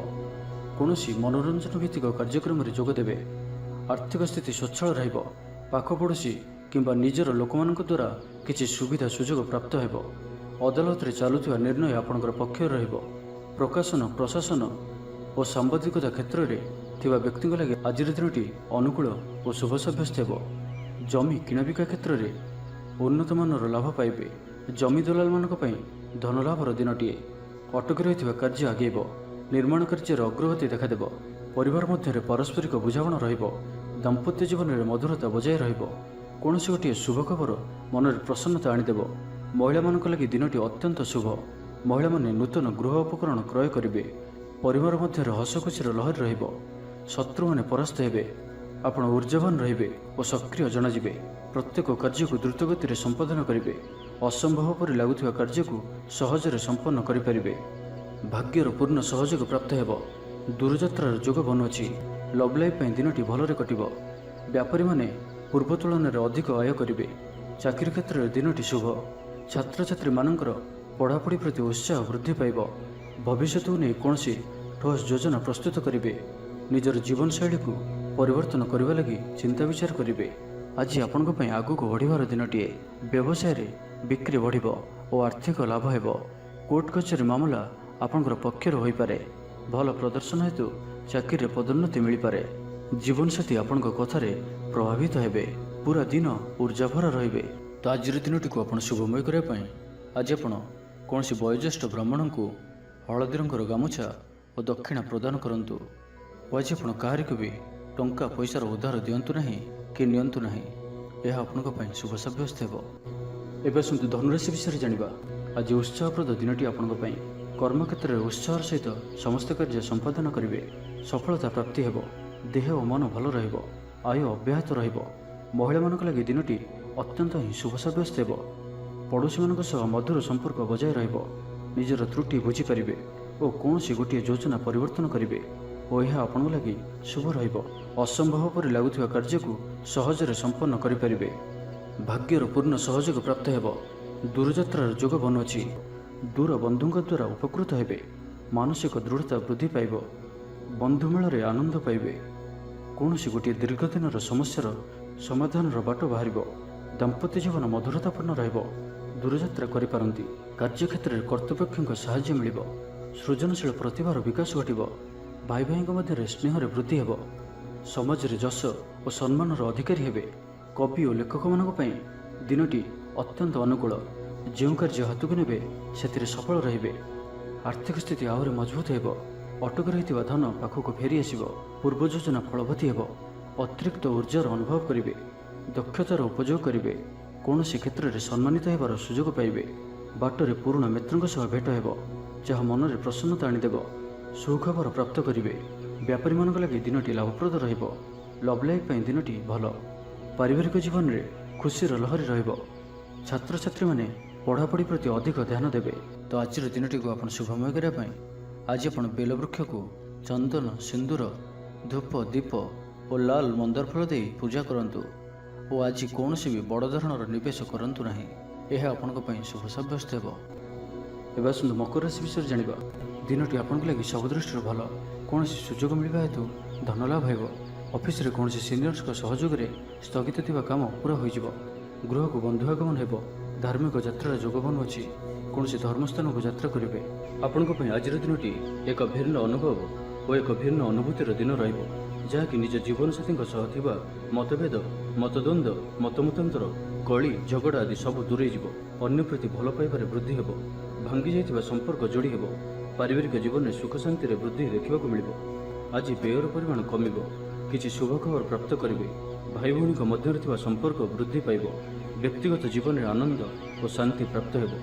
କୌଣସି ମନୋରଞ୍ଜନ ଭିତ୍ତିକ କାର୍ଯ୍ୟକ୍ରମରେ ଯୋଗ ଦେବେ। ଆର୍ଥିକ ସ୍ଥିତି ସ୍ୱଚ୍ଛଳ ରହିବ। ପାଖ ପଡ଼ୋଶୀ କିମ୍ବା ନିଜର ଲୋକମାନଙ୍କ ଦ୍ୱାରା କିଛି ସୁବିଧା ସୁଯୋଗ ପ୍ରାପ୍ତ ହେବ। ଅଦାଲତରେ ଚାଲୁଥିବା ନିର୍ଣ୍ଣୟ ଆପଣଙ୍କର ପକ୍ଷରେ ରହିବ। ପ୍ରକାଶନ, ପ୍ରଶାସନ ଓ ସାମ୍ବାଦିକତା କ୍ଷେତ୍ରରେ ଥିବା ବ୍ୟକ୍ତିଙ୍କ ଲାଗି ଆଜିର ଦିନଟି ଅନୁକୂଳ ଓ ଶୁଭ ସାବ୍ୟସ୍ତ ହେବ। ଜମି କିଣାବିକା କ୍ଷେତ୍ରରେ ଉନ୍ନତମାନର ଲାଭ ପାଇବେ। ଜମି ଦଲାଲମାନଙ୍କ ପାଇଁ ଧନଲାଭର ଦିନଟିଏ। ଅଟକି ରହିଥିବା କାର୍ଯ୍ୟ ଆଗେଇବ। ନିର୍ମାଣ କାର୍ଯ୍ୟର ଅଗ୍ରଗତି ଦେଖାଦେବ। ପରିବାର ମଧ୍ୟରେ ପାରସ୍ପରିକ ବୁଝାମଣା ରହିବ। ଦାମ୍ପତ୍ୟ ଜୀବନରେ ମଧୁରତା ବଜାୟ ରହିବ। କୌଣସି ଗୋଟିଏ ଶୁଭ ଖବର ମନରେ ପ୍ରସନ୍ନତା ଆଣିଦେବ। ମହିଳାମାନଙ୍କ ଲାଗି ଦିନଟି ଅତ୍ୟନ୍ତ ଶୁଭ। ମହିଳାମାନେ ନୂତନ ଗୃହ ଉପକରଣ କ୍ରୟ କରିବେ। ପରିବାର ମଧ୍ୟରେ ହସଖୁସିର ଲହରୀ ରହିବ। ଶତ୍ରୁମାନେ ପରାସ୍ତ ହେବେ। ଆପଣ ଊର୍ଜାବାନ ରହିବେ ଓ ସକ୍ରିୟ ଜଣାଯିବେ। ପ୍ରତ୍ୟେକ କାର୍ଯ୍ୟକୁ ଦ୍ରୁତଗତିରେ ସମ୍ପାଦନ କରିବେ। ଅସମ୍ଭବ ପରି ଲାଗୁଥିବା କାର୍ଯ୍ୟକୁ ସହଜରେ ସମ୍ପନ୍ନ କରିପାରିବେ। ଭାଗ୍ୟର ପୂର୍ଣ୍ଣ ସହଯୋଗ ପ୍ରାପ୍ତ ହେବ। ଦୂରଯାତ୍ରାର ଯୋଗ ବନୁଅଛି। ଲଭ୍ ଲାଇଫ୍ ପାଇଁ ଦିନଟି ଭଲରେ କଟିବ। ବ୍ୟାପାରୀମାନେ ପୂର୍ବ ତୁଳନାରେ ଅଧିକ ଆୟ କରିବେ। ଚାକିରି କ୍ଷେତ୍ରରେ ଦିନଟି ଶୁଭ। ଛାତ୍ରଛାତ୍ରୀମାନଙ୍କର ପଢ଼ାପଢ଼ି ପ୍ରତି ଉତ୍ସାହ ବୃଦ୍ଧି ପାଇବ। ଭବିଷ୍ୟତକୁ ନେଇ କୌଣସି ଠୋସ୍ ଯୋଜନା ପ୍ରସ୍ତୁତ କରିବେ। ନିଜର ଜୀବନଶୈଳୀକୁ ପରିବର୍ତ୍ତନ କରିବା ଲାଗି ଚିନ୍ତା ବିଚାର କରିବେ। ଆଜି ଆପଣଙ୍କ ପାଇଁ ଆଗକୁ ବଢ଼ିବାର ଦିନଟିଏ। ବ୍ୟବସାୟରେ ବିକ୍ରି ବଢ଼ିବ ଓ ଆର୍ଥିକ ଲାଭ ହେବ। କୋର୍ଟ କଚେରୀ ମାମଲା ଆପଣଙ୍କର ପକ୍ଷରେ ହୋଇପାରେ। ଭଲ ପ୍ରଦର୍ଶନ ହେତୁ ଚାକିରିରେ ପଦୋନ୍ନତି ମିଳିପାରେ। ଜୀବନସାଥୀ ଆପଣଙ୍କ କଥାରେ ପ୍ରଭାବିତ ହେବେ। ପୁରା ଦିନ ଉର୍ଜାଭରା ରହିବେ। ତ ଆଜିର ଦିନଟିକୁ ଆପଣ ଶୁଭମୟ କରିବା ପାଇଁ ଆଜି ଆପଣ କୌଣସି ବୟୋଜ୍ୟେଷ୍ଠ ବ୍ରାହ୍ମଣଙ୍କୁ ହଳଦୀ ରଙ୍ଗର ଗାମୁଛା ଓ ଦକ୍ଷିଣା ପ୍ରଦାନ କରନ୍ତୁ। ଓ ଆଜି ଆପଣ କାହାରିକୁ ବି ଟଙ୍କା ପଇସାର ଉଦ୍ଧାର ଦିଅନ୍ତୁ ନାହିଁ କି ନିଅନ୍ତୁ ନାହିଁ। ଏହା ଆପଣଙ୍କ ପାଇଁ ଶୁଭ ସାବ୍ୟସ୍ତ ହେବ। ଏବେ ଆସନ୍ତୁ ଧନୁରାଶି ବିଷୟରେ ଜାଣିବା। ଆଜି ଉତ୍ସାହପ୍ରଦ ଦିନଟି ଆପଣଙ୍କ ପାଇଁ। କର୍ମକ୍ଷେତ୍ରରେ ଉତ୍ସାହର ସହିତ ସମସ୍ତ କାର୍ଯ୍ୟ ସମ୍ପାଦନ କରିବେ। ସଫଳତା ପ୍ରାପ୍ତି ହେବ। ଦେହ ଓ ମନ ଭଲ ରହିବ। ଆୟ ଅବ୍ୟାହତ ରହିବ। ମହିଳାମାନଙ୍କ ଲାଗି ଦିନଟି ଅତ୍ୟନ୍ତ ହିଁ ଶୁଭ ସାବ୍ୟସ୍ତ ହେବ। ପଡ଼ୋଶୀମାନଙ୍କ ସହ ମଧୁର ସମ୍ପର୍କ ବଜାୟ ରହିବ। ନିଜର ତ୍ରୁଟି ବୁଝିପାରିବେ ଓ କୌଣସି ଗୋଟିଏ ଯୋଜନା ପରିବର୍ତ୍ତନ କରିବେ ଓ ଏହା ଆପଣଙ୍କ ଲାଗି ଶୁଭ ରହିବ। ଅସମ୍ଭବ ପରି ଲାଗୁଥିବା କାର୍ଯ୍ୟକୁ ସହଜରେ ସମ୍ପନ୍ନ କରିପାରିବେ। ଭାଗ୍ୟର ପୂର୍ଣ୍ଣ ସହଯୋଗ ପ୍ରାପ୍ତ ହେବ। ଦୂରଯାତ୍ରାର ଯୋଗ ବନୁଅଛି। ଦୂର ବନ୍ଧୁଙ୍କ ଦ୍ୱାରା ଉପକୃତ ହେବେ। ମାନସିକ ଦୃଢ଼ତା ବୃଦ୍ଧି ପାଇବ। ବନ୍ଧୁମେଳରେ ଆନନ୍ଦ ପାଇବେ। କୌଣସି ଗୋଟିଏ ଦୀର୍ଘଦିନର ସମସ୍ୟାର ସମାଧାନର ବାଟ ବାହାରିବ। ଦାମ୍ପତ୍ୟ ଜୀବନ ମଧୁରତାପୂର୍ଣ୍ଣ ରହିବ। ଦୂରଯାତ୍ରା କରିପାରନ୍ତି। କାର୍ଯ୍ୟକ୍ଷେତ୍ରରେ କର୍ତ୍ତୃପକ୍ଷଙ୍କ ସାହାଯ୍ୟ ମିଳିବ। ସୃଜନଶୀଳ ପ୍ରତିଭାର ବିକାଶ ଘଟିବ। ଭାଇ ଭାଇଙ୍କ ମଧ୍ୟରେ ସ୍ନେହରେ ବୃଦ୍ଧି ହେବ। ସମାଜରେ ଯଶ ଓ ସମ୍ମାନର ଅଧିକାରୀ ହେବେ। କବି ଓ ଲେଖକମାନଙ୍କ ପାଇଁ ଦିନଟି ଅତ୍ୟନ୍ତ ଅନୁକୂଳ। ଯେଉଁ କାର୍ଯ୍ୟ ହାତକୁ ନେବେ ସେଥିରେ ସଫଳ ରହିବେ। ଆର୍ଥିକ ସ୍ଥିତି ଆହୁରି ମଜବୁତ ହେବ। ଅଟକି ରହିଥିବା ଧନ ପାଖକୁ ଫେରି ଆସିବ। ପୂର୍ବ ଯୋଜନା ଫଳବତୀ ହେବ। ଅତିରିକ୍ତ ଉର୍ଜାର ଅନୁଭବ କରିବେ। ଦକ୍ଷତାର ଉପଯୋଗ କରିବେ। କୌଣସି କ୍ଷେତ୍ରରେ ସମ୍ମାନିତ ହେବାର ସୁଯୋଗ ପାଇବେ। ବାଟରେ ପୁରୁଣା ମିତ୍ରଙ୍କ ସହ ଭେଟ ହେବ, ଯାହା ମନରେ ପ୍ରସନ୍ନତା ଆଣିଦେବ। ସୁଖବର ପ୍ରାପ୍ତ କରିବେ। ବ୍ୟାପାରୀମାନଙ୍କ ଲାଗି ଦିନଟି ଲାଭପ୍ରଦ ରହିବ। ଲଭ୍ ଲାଇଫ୍ ପାଇଁ ଦିନଟି ଭଲ। ପାରିବାରିକ ଜୀବନରେ ଖୁସିର ଲହରୀ ରହିବ। ଛାତ୍ରଛାତ୍ରୀମାନେ ପଢ଼ାପଢ଼ି ପ୍ରତି ଅଧିକ ଧ୍ୟାନ ଦେବେ। ତ ଆଜିର ଦିନଟିକୁ ଆପଣ ଶୁଭମୟ କରିବା ପାଇଁ ଆଜି ଆପଣ ବେଲବୃକ୍ଷକୁ ଚନ୍ଦନ, ସିନ୍ଦୁର, ଧୂପ, ଦୀପ ଓ ଲାଲ ମନ୍ଦାର ଫୁଲ ଦେଇ ପୂଜା କରନ୍ତୁ। ଓ ଆଜି କୌଣସି ବି ବଡ଼ ଧରଣର ନିବେଶ କରନ୍ତୁ ନାହିଁ। ଏହା ଆପଣଙ୍କ ପାଇଁ ଶୁଭ ସାବ୍ୟସ୍ତ ହେବ। ଏବେ ଆସନ୍ତୁ ମକର ରାଶି ବିଷୟରେ ଜାଣିବା। ଦିନଟି ଆପଣଙ୍କ ଲାଗି ସବୁ ଦୃଷ୍ଟିରୁ ଭଲ। କୌଣସି ସୁଯୋଗ ମିଳିବା ହେତୁ ଧନଲାଭ ହେବ। ଅଫିସରେ କୌଣସି ସିନିୟର୍ସଙ୍କ ସହଯୋଗରେ ସ୍ଥଗିତ ଥିବା କାମ ପୁରା ହୋଇଯିବ। ଗୃହକୁ ବନ୍ଧୁ ଆଗମନ ହେବ। ଧାର୍ମିକ ଯାତ୍ରାର ଯୋଗ ବନୁଅଛି। କୌଣସି ଧର୍ମସ୍ଥାନକୁ ଯାତ୍ରା କରିବେ। ଆପଣଙ୍କ ପାଇଁ ଆଜିର ଦିନଟି ଏକ ଭିନ୍ନ ଅନୁଭବ ଓ ଏକ ଭିନ୍ନ ଅନୁଭୂତିର ଦିନ ରହିବ, ଯାହାକି ନିଜ ଜୀବନସାଥୀଙ୍କ ସହ ଥିବା ମତଭେଦ, ମତଦ୍ୱନ୍ଦ୍ୱ, ମତମତାନ୍ତର, କଳି ଝଗଡ଼ା ଆଦି ସବୁ ଦୂରେଇ ଯିବ। ଅନ୍ୟ ପ୍ରତି ଭଲ ପାଇବାରେ ବୃଦ୍ଧି ହେବ। ଭାଙ୍ଗି ଯାଇଥିବା ସମ୍ପର୍କ ଯୋଡ଼ି ହେବ। ପାରିବାରିକ ଜୀବନରେ ସୁଖ ଶାନ୍ତିରେ ବୃଦ୍ଧି ଦେଖିବାକୁ ମିଳିବ। ଆଜି ବ୍ୟୟର ପରିମାଣ କମିବ। କିଛି ଶୁଭ ଖବର ପ୍ରାପ୍ତ କରିବେ। ଭାଇ ଭଉଣୀଙ୍କ ମଧ୍ୟରେ ଥିବା ସମ୍ପର୍କ ବୃଦ୍ଧି ପାଇବ। ବ୍ୟକ୍ତିଗତ ଜୀବନରେ ଆନନ୍ଦ ଓ ଶାନ୍ତି ପ୍ରାପ୍ତ ହେବ।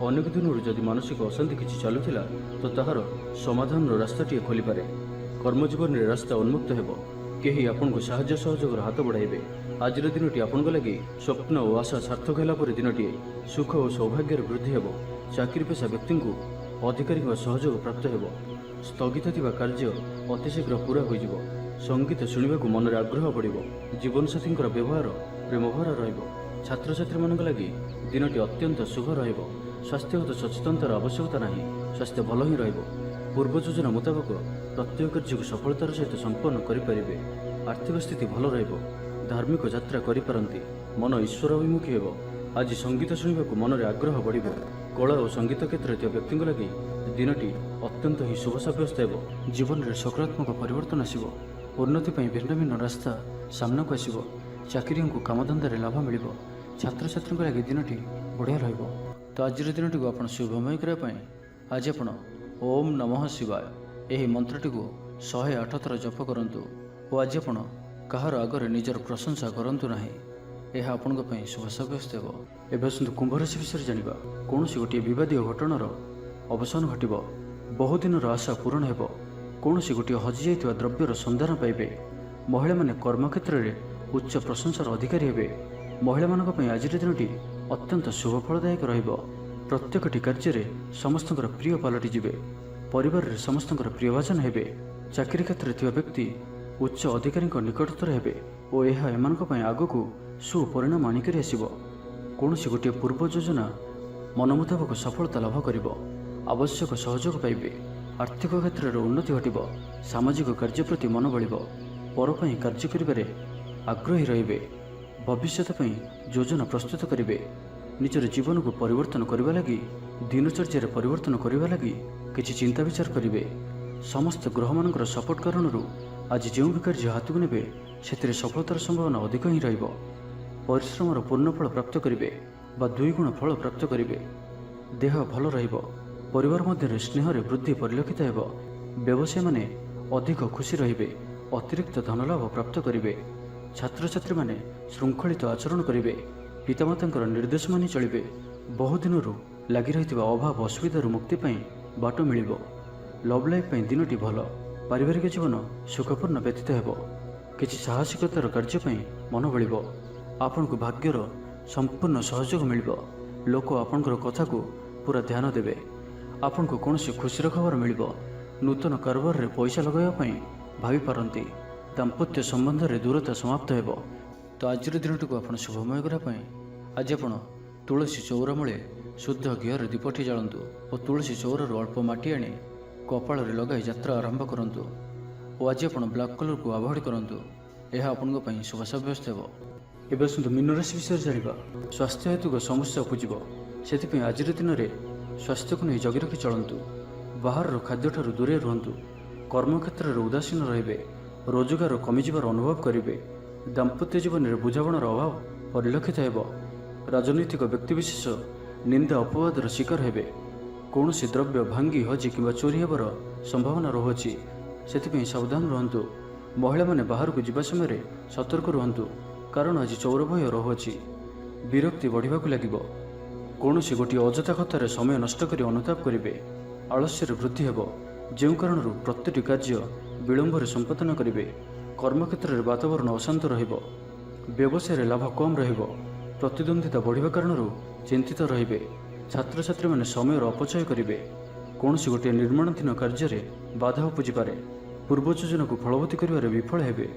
ଅନେକ ଦିନରୁ ଯଦି ମାନସିକ ଅଶାନ୍ତି କିଛି ଚାଲୁଥିଲା ତ ତାହାର ସମାଧାନର ରାସ୍ତାଟିଏ ଖୋଲିପାରେ। କର୍ମଜୀବନରେ ରାସ୍ତା ଉନ୍ମୁକ୍ତ ହେବ। କେହି ଆପଣଙ୍କୁ ସାହାଯ୍ୟ ସହଯୋଗର ହାତ ବଢ଼ାଇବେ। ଆଜିର ଦିନଟି ଆପଣଙ୍କ ଲାଗି ସ୍ୱପ୍ନ ଓ ଆଶା ସାର୍ଥକ ହେଲା ପରି ଦିନଟିଏ। ସୁଖ ଓ ସୌଭାଗ୍ୟର ବୃଦ୍ଧି ହେବ। ଚାକିରି ପେଶା ବ୍ୟକ୍ତିଙ୍କୁ ଅଧିକାରୀଙ୍କ ସହଯୋଗ ପ୍ରାପ୍ତ ହେବ। ସ୍ଥଗିତ ଥିବା କାର୍ଯ୍ୟ ଅତିଶୀଘ୍ର ପୁରା ହୋଇଯିବ। ସଙ୍ଗୀତ ଶୁଣିବାକୁ ମନରେ ଆଗ୍ରହ ବଢ଼ିବ। ଜୀବନସାଥୀଙ୍କର ବ୍ୟବହାର ପ୍ରେମଭରା ରହିବ। ଛାତ୍ରଛାତ୍ରୀମାନଙ୍କ ଲାଗି ଦିନଟି ଅତ୍ୟନ୍ତ ଶୁଭ ରହିବ। ସ୍ୱାସ୍ଥ୍ୟଗତ ସଚେତନତାର ଆବଶ୍ୟକତା ନାହିଁ। ସ୍ୱାସ୍ଥ୍ୟ ଭଲ ହିଁ ରହିବ। ପୂର୍ବ ଯୋଜନା ମୁତାବକ ପ୍ରତ୍ୟେକ କାର୍ଯ୍ୟକୁ ସଫଳତାର ସହିତ ସମ୍ପନ୍ନ କରିପାରିବେ। ଆର୍ଥିକ ସ୍ଥିତି ଭଲ ରହିବ। ଧାର୍ମିକ ଯାତ୍ରା କରିପାରନ୍ତି। ମନ ଈଶ୍ୱର ଅଭିମୁଖୀ ହେବ। ଆଜି ସଙ୍ଗୀତ ଶୁଣିବାକୁ ମନରେ ଆଗ୍ରହ ବଢ଼ିବ। କଳା ଓ ସଙ୍ଗୀତ କ୍ଷେତ୍ରରେ ଥିବା ବ୍ୟକ୍ତିଙ୍କ ଲାଗି ଦିନଟି ଅତ୍ୟନ୍ତ ହିଁ ଶୁଭ ସାବ୍ୟସ୍ତ ହେବ। ଜୀବନରେ ସକାରାତ୍ମକ ପରିବର୍ତ୍ତନ ଆସିବ। ଉନ୍ନତି ପାଇଁ ଭିନ୍ନ ଭିନ୍ନ ରାସ୍ତା ସାମ୍ନାକୁ ଆସିବ। ଚାକିରିଙ୍କୁ କାମଧନ୍ଦାରେ ଲାଭ ମିଳିବ। ଛାତ୍ରଛାତ୍ରୀଙ୍କ ଲାଗି ଦିନଟି ବଢ଼ିଆ ରହିବ। ତ ଆଜିର ଦିନଟିକୁ ଆପଣ ଶୁଭମୟ କରିବା ପାଇଁ ଆଜି ଆପଣ ଓମ୍ ନମଃ ଶିବାୟ ଏହି ମନ୍ତ୍ରଟିକୁ 108 ଥର ଜପ କରନ୍ତୁ ଓ ଆଜି ଆପଣ କାହାର ଆଗରେ ନିଜର ପ୍ରଶଂସା କରନ୍ତୁ ନାହିଁ। ଏହା ଆପଣଙ୍କ ପାଇଁ ଶୁଭ ସାବ୍ୟସ୍ତ ହେବ। ଏବେ ଆସନ୍ତୁ କୁମ୍ଭ ରାଶି ବିଷୟରେ ଜାଣିବା। କୌଣସି ଗୋଟିଏ ବିବାଦୀୟ ଘଟଣାର ଅବସାନ ଘଟିବ। ବହୁଦିନର ଆଶା ପୂରଣ ହେବ। କୌଣସି ଗୋଟିଏ ହଜିଯାଇଥିବା ଦ୍ରବ୍ୟର ସନ୍ଧାନ ପାଇବେ। ମହିଳାମାନେ କର୍ମକ୍ଷେତ୍ରରେ ଉଚ୍ଚ ପ୍ରଶଂସାର ଅଧିକାରୀ ହେବେ। ମହିଳାମାନଙ୍କ ପାଇଁ ଆଜିର ଦିନଟି ଅତ୍ୟନ୍ତ ଶୁଭ ଫଳଦାୟକ ରହିବ। ପ୍ରତ୍ୟେକଟି କାର୍ଯ୍ୟରେ ସମସ୍ତଙ୍କର ପ୍ରିୟ ପାଲଟିଯିବେ। ପରିବାରରେ ସମସ୍ତଙ୍କର ପ୍ରିୟଭାଜନ ହେବେ। ଚାକିରି କ୍ଷେତ୍ରରେ ଥିବା ବ୍ୟକ୍ତି ଉଚ୍ଚ ଅଧିକାରୀଙ୍କ ନିକଟତର ହେବେ ଓ ଏହା ଏମାନଙ୍କ ପାଇଁ ଆଗକୁ ସୁପରିଣାମ ଆଣିକରି ଆସିବ। କୌଣସି ଗୋଟିଏ ପୂର୍ବ ଯୋଜନା ମନ ମୁତାବକ ସଫଳତା ଲାଭ କରିବ। ଆବଶ୍ୟକ ସହଯୋଗ ପାଇବେ। ଆର୍ଥିକ କ୍ଷେତ୍ରରେ ଉନ୍ନତି ଘଟିବ। ସାମାଜିକ କାର୍ଯ୍ୟ ପ୍ରତି ମନ ବଳିବ। ପର ପାଇଁ କାର୍ଯ୍ୟ କରିବାରେ ଆଗ୍ରହୀ ରହିବେ। ଭବିଷ୍ୟତ ପାଇଁ ଯୋଜନା ପ୍ରସ୍ତୁତ କରିବେ। ନିଜର ଜୀବନକୁ ପରିବର୍ତ୍ତନ କରିବା ଲାଗି, ଦିନଚର୍ଯ୍ୟାରେ ପରିବର୍ତ୍ତନ କରିବା ଲାଗି କିଛି ଚିନ୍ତା ବିଚାର କରିବେ। ସମସ୍ତ ଗ୍ରହମାନଙ୍କର ସପୋର୍ଟ କାରଣରୁ ଆଜି ଯେଉଁ ବି କାର୍ଯ୍ୟ ହାତକୁ ନେବେ ସେଥିରେ ସଫଳତାର ସମ୍ଭାବନା ଅଧିକ ହିଁ ରହିବ। ପରିଶ୍ରମର ପୂର୍ଣ୍ଣ ଫଳ ପ୍ରାପ୍ତ କରିବେ ବା 2 ଗୁଣ ଫଳ ପ୍ରାପ୍ତ କରିବେ। ଦେହ ଭଲ ରହିବ। ପରିବାର ମଧ୍ୟରେ ସ୍ନେହରେ ବୃଦ୍ଧି ପରିଲକ୍ଷିତ ହେବ। ବ୍ୟବସାୟୀମାନେ ଅଧିକ ଖୁସି ରହିବେ। ଅତିରିକ୍ତ ଧନଲାଭ ପ୍ରାପ୍ତ କରିବେ। ଛାତ୍ରଛାତ୍ରୀମାନେ ଶୃଙ୍ଖଳିତ ଆଚରଣ କରିବେ। ପିତାମାତାଙ୍କର ନିର୍ଦ୍ଦେଶ ମାନି ଚଳିବେ। ବହୁଦିନରୁ ଲାଗି ରହିଥିବା ଅଭାବ ଅସୁବିଧାରୁ ମୁକ୍ତି ପାଇଁ ବାଟ ମିଳିବ। ଲଭ୍ ଲାଇଫ୍ ପାଇଁ ଦିନଟି ଭଲ। ପାରିବାରିକ ଜୀବନ ସୁଖପୂର୍ଣ୍ଣ ବ୍ୟତୀତ ହେବ। କିଛି ସାହସିକତାର କାର୍ଯ୍ୟ ପାଇଁ ମନ ବଳିବ। ଆପଣଙ୍କୁ ଭାଗ୍ୟର ସମ୍ପୂର୍ଣ୍ଣ ସହଯୋଗ ମିଳିବ। ଲୋକ ଆପଣଙ୍କର କଥାକୁ ପୁରା ଧ୍ୟାନ ଦେବେ। ଆପଣଙ୍କୁ କୌଣସି ଖୁସିର ଖବର ମିଳିବ। ନୂତନ କାରବାରରେ ପଇସା ଲଗାଇବା ପାଇଁ ଭାବିପାରନ୍ତି। ଦାମ୍ପତ୍ୟ ସମ୍ବନ୍ଧରେ ଦୂରତା ସମାପ୍ତ ହେବ। ତ ଆଜିର ଦିନଟିକୁ ଆପଣ ଶୁଭମୟ କରିବା ପାଇଁ ଆଜି ଆପଣ ତୁଳସୀ ଚଉରା ମୂଳେ ଶୁଦ୍ଧ ଘିଅରେ ଦୀପଟି ଜାଳନ୍ତୁ ଓ ତୁଳସୀ ଚଉରାରୁ ଅଳ୍ପ ମାଟି ଆଣି କପାଳରେ ଲଗାଇ ଯାତ୍ରା ଆରମ୍ଭ କରନ୍ତୁ ଓ ଆଜି ଆପଣ ବ୍ଲାକ୍ କଲର୍କୁ ଆଭଏଡ଼ କରନ୍ତୁ। ଏହା ଆପଣଙ୍କ ପାଇଁ ଶୁଭ ସାବ୍ୟସ୍ତ ହେବ। ଏବେ ଆସନ୍ତୁ ମୀନ ରାଶି ବିଷୟରେ ଜାଣିବା। ସ୍ୱାସ୍ଥ୍ୟ ହେତୁକ ସମସ୍ୟା ଉପୁଜିବ। ସେଥିପାଇଁ ଆଜିର ଦିନରେ ସ୍ୱାସ୍ଥ୍ୟକୁ ନେଇ ଜଗି ରଖି ଚଳନ୍ତୁ। ବାହାରର ଖାଦ୍ୟଠାରୁ ଦୂରେଇ ରୁହନ୍ତୁ। କର୍ମକ୍ଷେତ୍ରରେ ଉଦାସୀନ ରହିବେ। ରୋଜଗାର କମିଯିବାର ଅନୁଭବ କରିବେ। ଦାମ୍ପତ୍ୟ ଜୀବନରେ ବୁଝାମଣାର ଅଭାବ ପରିଲକ୍ଷିତ ହେବ। ରାଜନୈତିକ ବ୍ୟକ୍ତିବିଶେଷ ନିନ୍ଦା ଅପବାଦର ଶିକାର ହେବେ। କୌଣସି ଦ୍ରବ୍ୟ ଭାଙ୍ଗି ହଜି କିମ୍ବା ଚୋରି ହେବାର ସମ୍ଭାବନା ରହୁଅଛି। ସେଥିପାଇଁ ସାବଧାନ ରୁହନ୍ତୁ। ମହିଳାମାନେ ବାହାରକୁ ଯିବା ସମୟରେ ସତର୍କ ରୁହନ୍ତୁ କାରଣ ଆଜି ଚୋର ଭୟ ରହୁଅଛି। ବିରକ୍ତି ବଢ଼ିବାକୁ ଲାଗିବ। କୌଣସି ଗୋଟିଏ ଅଯଥା କଥାରେ ସମୟ ନଷ୍ଟ କରି ଅନୁତାପ କରିବେ। ଆଳସ୍ୟରେ ବୃଦ୍ଧି ହେବ ଯେଉଁ କାରଣରୁ ପ୍ରତିଟି କାର୍ଯ୍ୟ ବିଳମ୍ବରେ ସମ୍ପାଦନ କରିବେ। କର୍ମକ୍ଷେତ୍ରରେ ବାତାବରଣ ଅଶାନ୍ତ ରହିବ। ବ୍ୟବସାୟରେ ଲାଭ କମ୍ ରହିବ। ପ୍ରତିଦ୍ୱନ୍ଦ୍ୱିତା ବଢ଼ିବା କାରଣରୁ ଚିନ୍ତିତ ରହିବେ। ଛାତ୍ରଛାତ୍ରୀମାନେ ସମୟର ଅପଚୟ କରିବେ। କୌଣସି ଗୋଟିଏ ନିର୍ମାଣାଧୀନ କାର୍ଯ୍ୟରେ ବାଧା ଉପୁଜିପାରେ। ପୂର୍ବ ଯୋଜନାକୁ ଫଳବତୀ କରିବାରେ ବିଫଳ ହେବେ।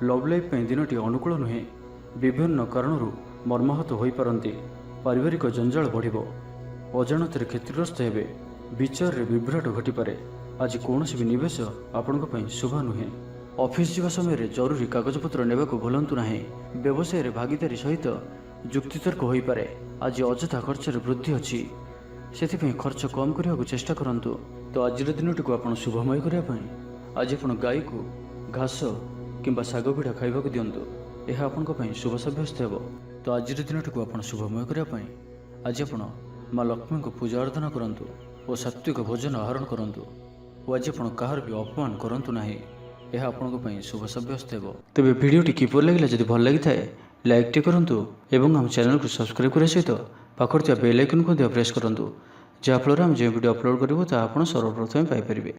ଲଭ୍ ଲାଇଫ୍ ପାଇଁ ଦିନଟି ଅନୁକୂଳ ନୁହେଁ। ବିଭିନ୍ନ କାରଣରୁ ମର୍ମାହତ ହୋଇପାରନ୍ତି। ପାରିବାରିକ ଜଞ୍ଜାଳ ବଢ଼ିବ। ଅଜାଣତରେ କ୍ଷତିଗ୍ରସ୍ତ ହେବେ। ବିଚାରରେ ବିଭ୍ରାଟ ଘଟିପାରେ। ଆଜି କୌଣସି ବି ନିବେଶ ଆପଣଙ୍କ ପାଇଁ ଶୁଭ ନୁହେଁ। ଅଫିସ୍ ଯିବା ସମୟରେ ଜରୁରୀ କାଗଜପତ୍ର ନେବାକୁ ଭୁଲନ୍ତୁ ନାହିଁ। ବ୍ୟବସାୟରେ ଭାଗିଦାରୀ ସହିତ ଯୁକ୍ତିତର୍କ ହୋଇପାରେ। ଆଜି ଅଯଥା ଖର୍ଚ୍ଚରେ ବୃଦ୍ଧି ଅଛି। ସେଥିପାଇଁ ଖର୍ଚ୍ଚ କମ୍ କରିବାକୁ ଚେଷ୍ଟା କରନ୍ତୁ। ତ ଆଜିର ଦିନଟିକୁ ଆପଣ ଶୁଭମୟ କରିବା ପାଇଁ ଆଜି ଆପଣ ଗାଈକୁ ଘାସ କିମ୍ବା ଶାଗ ପିଠା ଖାଇବାକୁ ଦିଅନ୍ତୁ। ଏହା ଆପଣଙ୍କ ପାଇଁ ଶୁଭ ସାବ୍ୟସ୍ତ ହେବ। ତ ଆଜିର ଦିନଟିକୁ ଆପଣ ଶୁଭମୟ କରିବା ପାଇଁ ଆଜି ଆପଣ ମା ଲକ୍ଷ୍ମୀଙ୍କୁ ପୂଜା ଅର୍ଚ୍ଚନା କରନ୍ତୁ ଓ ସାତ୍ୱିକ ଭୋଜନ ଆହରଣ କରନ୍ତୁ ଓ ଆଜି ଆପଣ କାହାର ବି ଅପମାନ କରନ୍ତୁ ନାହିଁ। ଏହା ଆପଣଙ୍କ ପାଇଁ ଶୁଭ ସାବ୍ୟସ୍ତ ହେବ। ତେବେ ଭିଡ଼ିଓଟି କିପରି ଲାଗିଲା? ଯଦି ଭଲ ଲାଗିଥାଏ ଲାଇକ୍ଟି କରନ୍ତୁ ଏବଂ ଆମ ଚ୍ୟାନେଲକୁ ସବସ୍କ୍ରାଇବ୍ କରିବା ସହିତ ପାଖରେ ଥିବା ବେଲ୍ ଆଇକନ୍କୁ ମଧ୍ୟ ପ୍ରେସ୍ କରନ୍ତୁ, ଯାହାଫଳରେ ଆମେ ଯେଉଁ ଭିଡ଼ିଓ ଅପଲୋଡ଼ କରିବୁ ତାହା ଆପଣ ସର୍ବପ୍ରଥମେ ପାଇପାରିବେ।